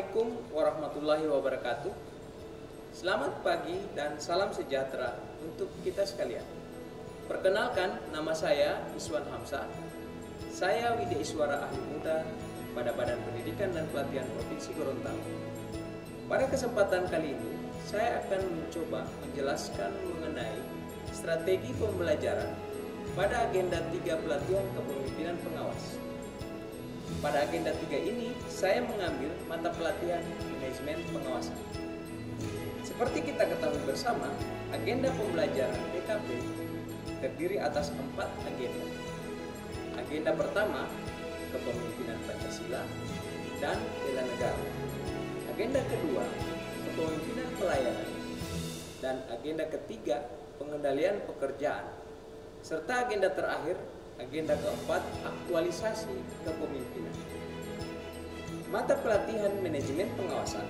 Assalamualaikum warahmatullahi wabarakatuh. Selamat pagi dan salam sejahtera untuk kita sekalian. Perkenalkan, nama saya Iswan Hamzah. Saya Widya Iswara Ahli Muda pada Badan Pendidikan dan Pelatihan Provinsi Gorontalo. Pada kesempatan kali ini, saya akan mencoba menjelaskan mengenai strategi pembelajaran pada agenda 3 pelatihan kepemimpinan pengawas. Pada agenda 3 ini, saya mengambil mata pelatihan manajemen pengawasan. Seperti kita ketahui bersama, agenda pembelajaran PKP terdiri atas 4 agenda. Agenda pertama, kepemimpinan Pancasila dan bela negara. Agenda kedua, kepemimpinan pelayanan. Dan agenda ketiga, pengendalian pekerjaan. Serta agenda terakhir, agenda keempat, aktualisasi kepemimpinan. Mata pelatihan manajemen pengawasan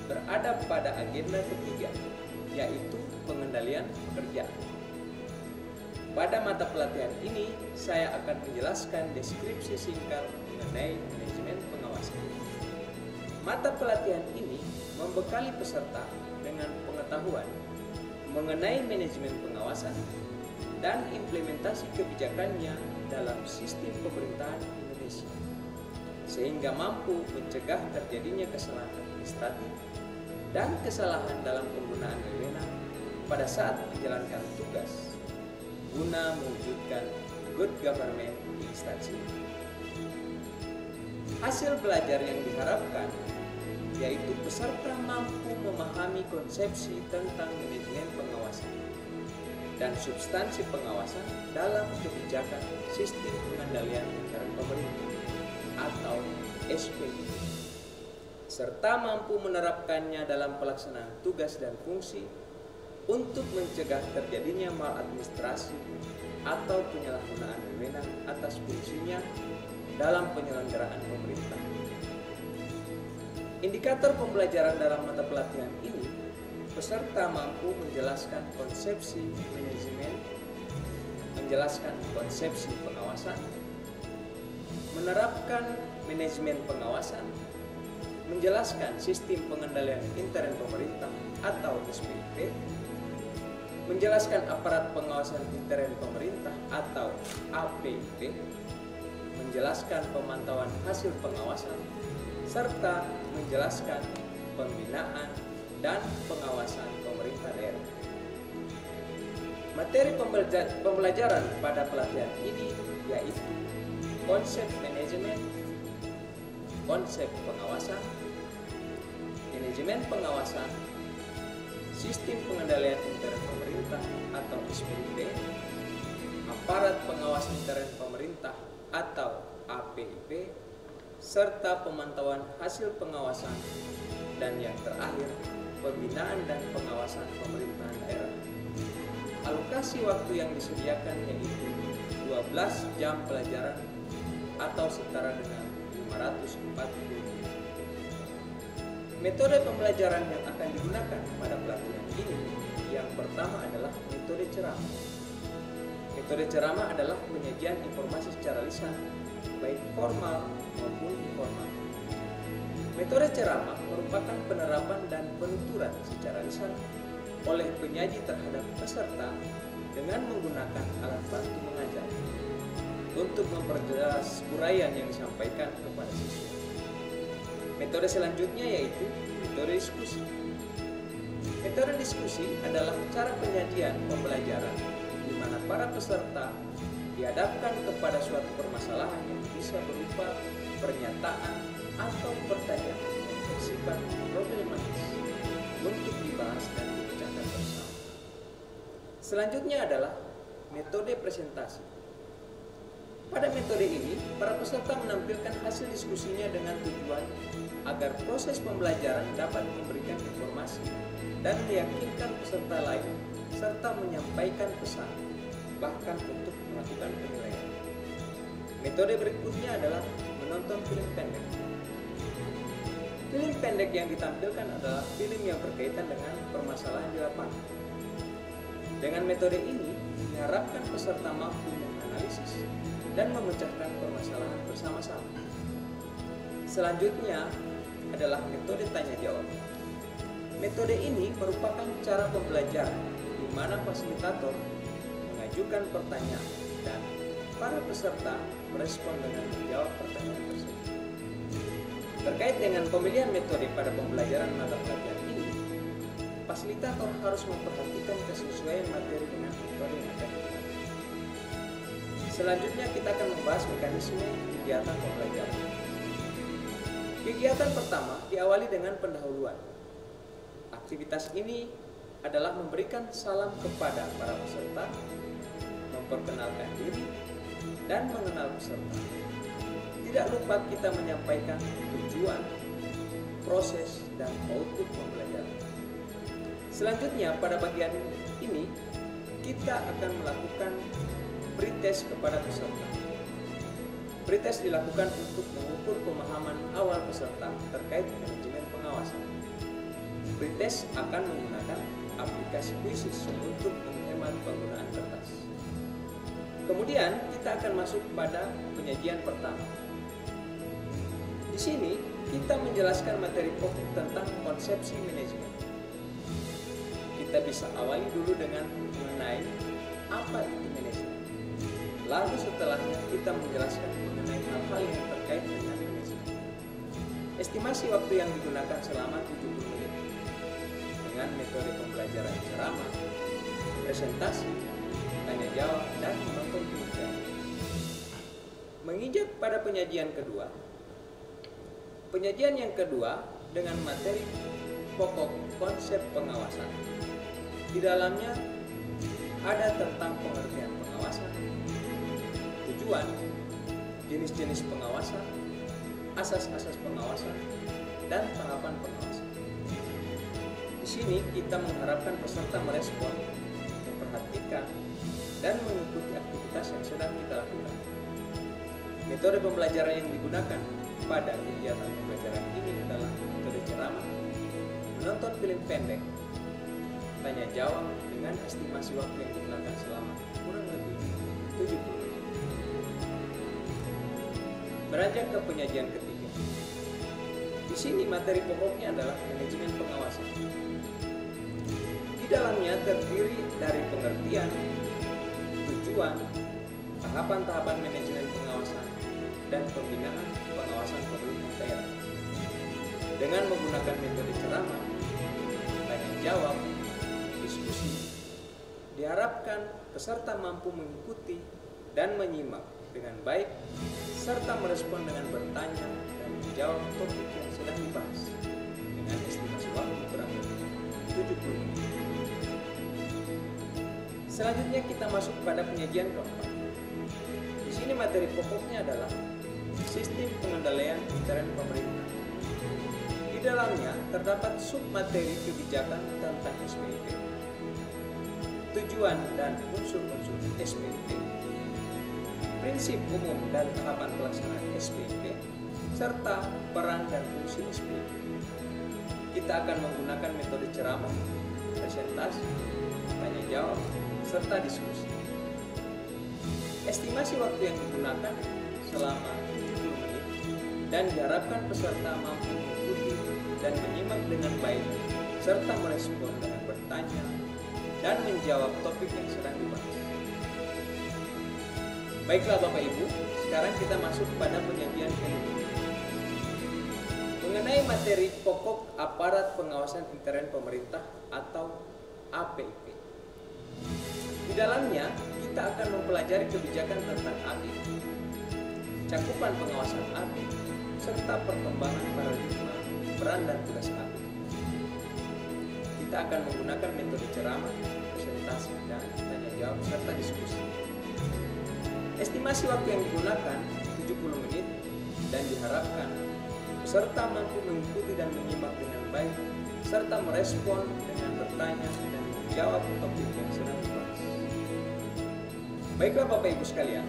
berada pada agenda ketiga, yaitu pengendalian pekerjaan. Pada mata pelatihan ini, saya akan menjelaskan deskripsi singkat mengenai manajemen pengawasan. Mata pelatihan ini membekali peserta dengan pengetahuan mengenai manajemen pengawasan dan implementasi kebijakannya dalam sistem pemerintahan Indonesia, sehingga mampu mencegah terjadinya kesalahan administratif dan kesalahan dalam penggunaan wewenang pada saat menjalankan tugas guna mewujudkan good government di instansi. Hasil belajar yang diharapkan yaitu peserta mampu memahami konsepsi tentang manajemen pengawasan dan substansi pengawasan dalam kebijakan sistem pengendalian anggaran pemerintah atau SPP, serta mampu menerapkannya dalam pelaksanaan tugas dan fungsi untuk mencegah terjadinya maladministrasi atau penyalahgunaan wewenang atas fungsinya dalam penyelenggaraan pemerintah. Indikator pembelajaran dalam mata pelatihan ini, peserta mampu menjelaskan konsepsi manajemen, menjelaskan konsepsi pengawasan, menerapkan manajemen pengawasan, menjelaskan sistem pengendalian intern pemerintah atau SPP, menjelaskan aparat pengawasan intern pemerintah atau APIP, menjelaskan pemantauan hasil pengawasan, serta menjelaskan pembinaan dan pengawasan pemerintah daerah. Materi pembelajaran pada pelatihan ini yaitu konsep manajemen, konsep pengawasan, manajemen pengawasan, sistem pengendalian intern pemerintah atau SPP, aparat pengawas intern pemerintah atau APIP, serta pemantauan hasil pengawasan, dan yang terakhir, pembinaan dan pengawasan pemerintahan daerah. Alokasi waktu yang disediakan yaitu 12 jam pelajaran atau setara dengan 540. Metode pembelajaran yang akan digunakan pada pelatihan ini yang pertama adalah metode ceramah. Metode ceramah adalah penyajian informasi secara lisan, baik formal maupun informal. Metode ceramah merupakan penerapan dan penuturan secara lisan oleh penyaji terhadap peserta dengan menggunakan alat bantu mengajar untuk memperjelas uraian yang disampaikan kepada siswa. Metode selanjutnya yaitu metode diskusi. Metode diskusi adalah cara penyajian pembelajaran di mana para peserta dihadapkan kepada suatu permasalahan yang bisa berupa pernyataan atau pertanyaan yang bersifat problematis untuk dibahas dan dibicarakan bersama. Selanjutnya adalah metode presentasi. Pada metode ini, para peserta menampilkan hasil diskusinya dengan tujuan agar proses pembelajaran dapat memberikan informasi dan meyakinkan peserta lain serta menyampaikan pesan, bahkan untuk melakukan penilaian. Metode berikutnya adalah menonton film pendek. Film pendek yang ditampilkan adalah film yang berkaitan dengan permasalahan di lapangan. Dengan metode ini, diharapkan peserta mampu menganalisis dan memecahkan permasalahan bersama-sama. Selanjutnya, adalah metode tanya jawab. Metode ini merupakan cara pembelajaran di mana fasilitator mengajukan pertanyaan dan para peserta merespon dengan menjawab pertanyaan tersebut. Terkait dengan pemilihan metode pada pembelajaran mata pelajaran ini, fasilitator harus memperhatikan kesesuaian materi dengan metode yang akan digunakan. Selanjutnya kita akan membahas mekanisme kegiatan pembelajaran. Kegiatan pertama diawali dengan pendahuluan. Aktivitas ini adalah memberikan salam kepada para peserta, memperkenalkan diri, dan mengenal peserta. Tidak lupa kita menyampaikan tujuan, proses, dan output pembelajaran. Selanjutnya pada bagian ini kita akan melakukan pretest kepada peserta. Pretest dilakukan untuk mengukur pemahaman awal peserta terkait manajemen pengawasan. Pretest akan menggunakan aplikasi Quizzes untuk menghemat penggunaan kertas. Kemudian kita akan masuk pada penyajian pertama. Di sini kita menjelaskan materi pokok tentang konsepsi manajemen. Kita bisa awali dulu dengan mengenai apa itu manajemen. Lalu setelahnya kita menjelaskan mengenai hal-hal yang terkait dengan manajemen. Estimasi waktu yang digunakan selama 70 menit dengan metode pembelajaran ceramah, presentasi, tanya jawab, dan menonton video. Menginjak pada penyajian kedua. Penyajian yang kedua dengan materi pokok konsep pengawasan. Di dalamnya ada tentang pengertian pengawasan, tujuan, jenis-jenis pengawasan, asas-asas pengawasan, dan tahapan pengawasan. Di sini kita mengharapkan peserta merespon, memperhatikan, dan mengikuti aktivitas yang sedang kita lakukan. Metode pembelajaran yang digunakan pada kegiatan pembelajaran ini adalah metode ceramah, menonton film pendek, tanya jawab dengan estimasi waktu yang digunakan selama kurang lebih 70 menit. Beranjak ke penyajian ketiga. Di sini materi pokoknya adalah manajemen pengawasan. Di dalamnya terdiri dari pengertian, tujuan, tahapan-tahapan manajemen pengawasan, dan pembinaan pengawasan pemerintah daerah. Dengan menggunakan metode ceramah, tanya jawab, diskusi, diharapkan peserta mampu mengikuti dan menyimak dengan baik serta merespon dengan bertanya dan menjawab topik yang sedang dibahas dengan estimasi waktu kurang lebih 70 menit. Selanjutnya kita masuk pada penyajian keempat. Di sini materi pokoknya adalah sistem pengendalian intern pemerintah. Di dalamnya terdapat submateri kebijakan tentang SPIP, tujuan dan unsur-unsur SPIP, prinsip umum dan tahapan pelaksanaan SPIP, serta peran dan fungsi SPIP. Kita akan menggunakan metode ceramah, presentasi, tanya jawab, serta diskusi. Estimasi waktu yang digunakan selama 70 menit dan diharapkan peserta mampu mengikuti dan menyimak dengan baik serta merespon dengan bertanya dan menjawab topik yang sedang dibahas. Baiklah Bapak Ibu, sekarang kita masuk pada penyajian kelima. Mengenai materi pokok aparat pengawasan intern pemerintah atau APIP. Di dalamnya kita akan mempelajari kebijakan tentang APIP, cakupan pengawasan APIP, serta perkembangan paradigma peran dan tugas APIP. Kita akan menggunakan metode ceramah, presentasi, dan tanya jawab serta diskusi. Estimasi waktu yang digunakan 70 menit dan diharapkan peserta mampu mengikuti dan menyimak dengan baik serta merespon dengan bertanya dan menjawab topik yang sedang dibahas. Baiklah Bapak Ibu sekalian,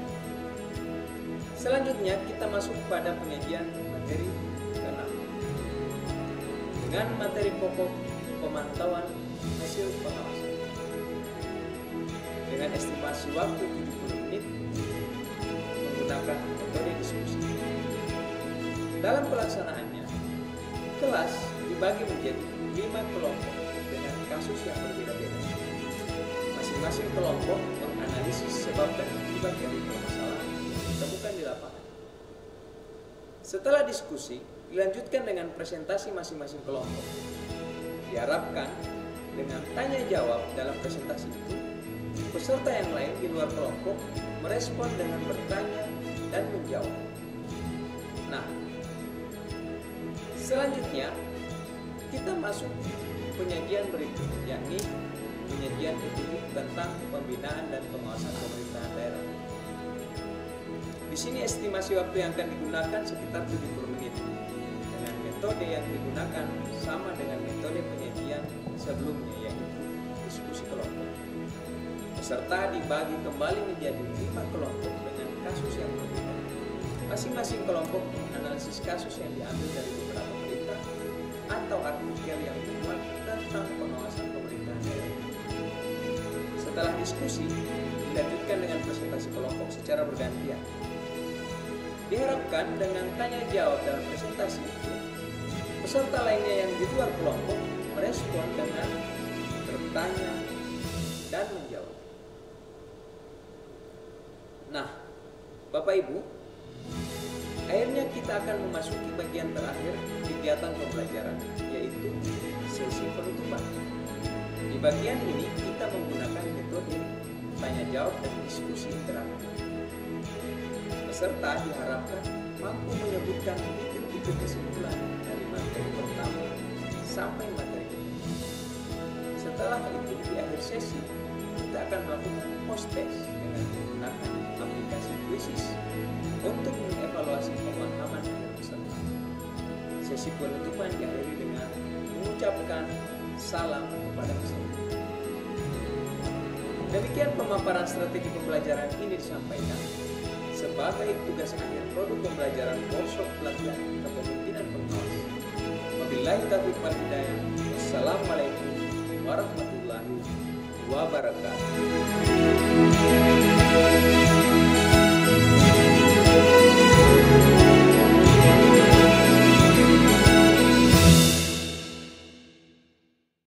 selanjutnya kita masuk pada penyajian materi ke-6 dengan materi pokok pemantauan hasil pengawasan dengan estimasi waktu 70 menit menggunakan metode diskusi. Dalam pelaksanaannya, kelas dibagi menjadi 5 kelompok dengan kasus yang berbeda-beda. Masing-masing kelompok menganalisis sebab dan akibat dari permasalahan ditemukan di lapangan. Setelah diskusi, dilanjutkan dengan presentasi masing-masing kelompok. Diharapkan dengan tanya jawab dalam presentasi itu, peserta yang lain di luar kelompok merespon dengan bertanya dan menjawab. Nah, selanjutnya kita masuk penyajian berikut, yakni penyajian ketiga tentang pembinaan dan pengawasan pemerintahan daerah. Di sini estimasi waktu yang akan digunakan sekitar 70 menit. Dengan metode yang digunakan sama dengan metode penyajian sebelumnya, yaitu diskusi kelompok. Peserta dibagi kembali menjadi 5 kelompok dengan kasus yang berbeda. Masing-masing kelompok menganalisis kasus yang diambil dari beberapa berita atau artikel yang dimuat tentang pengawasan pemerintahan daerah. Setelah diskusi, dilanjutkan dengan presentasi kelompok secara bergantian. Diharapkan dengan tanya jawab dalam presentasi itu, peserta lainnya yang di luar kelompok merespon dengan bertanya dan menjawab. Nah, Bapak Ibu, akhirnya kita akan memasuki bagian terakhir kegiatan pembelajaran, yaitu sesi penutupan. Di bagian ini kita menggunakan metode tanya jawab dan diskusi interaktif. Peserta diharapkan mampu menyebutkan titik-titik kesimpulan dari materi pertama sampai materi kedua. Setelah itu, di akhir sesi, kita akan melakukan post-test dengan menggunakan aplikasi Quizzes untuk mengevaluasi pemahaman dari peserta. Sesi penutupan diakhiri dengan mengucapkan salam kepada peserta. Demikian pemaparan strategi pembelajaran ini disampaikan sebagai tugas akhir produk pembelajaran workshop pelatihan kepemimpinan pengawas. Wabillahi taufiq wal hidayah. Wassalamualaikum warahmatullahi wabarakatuh.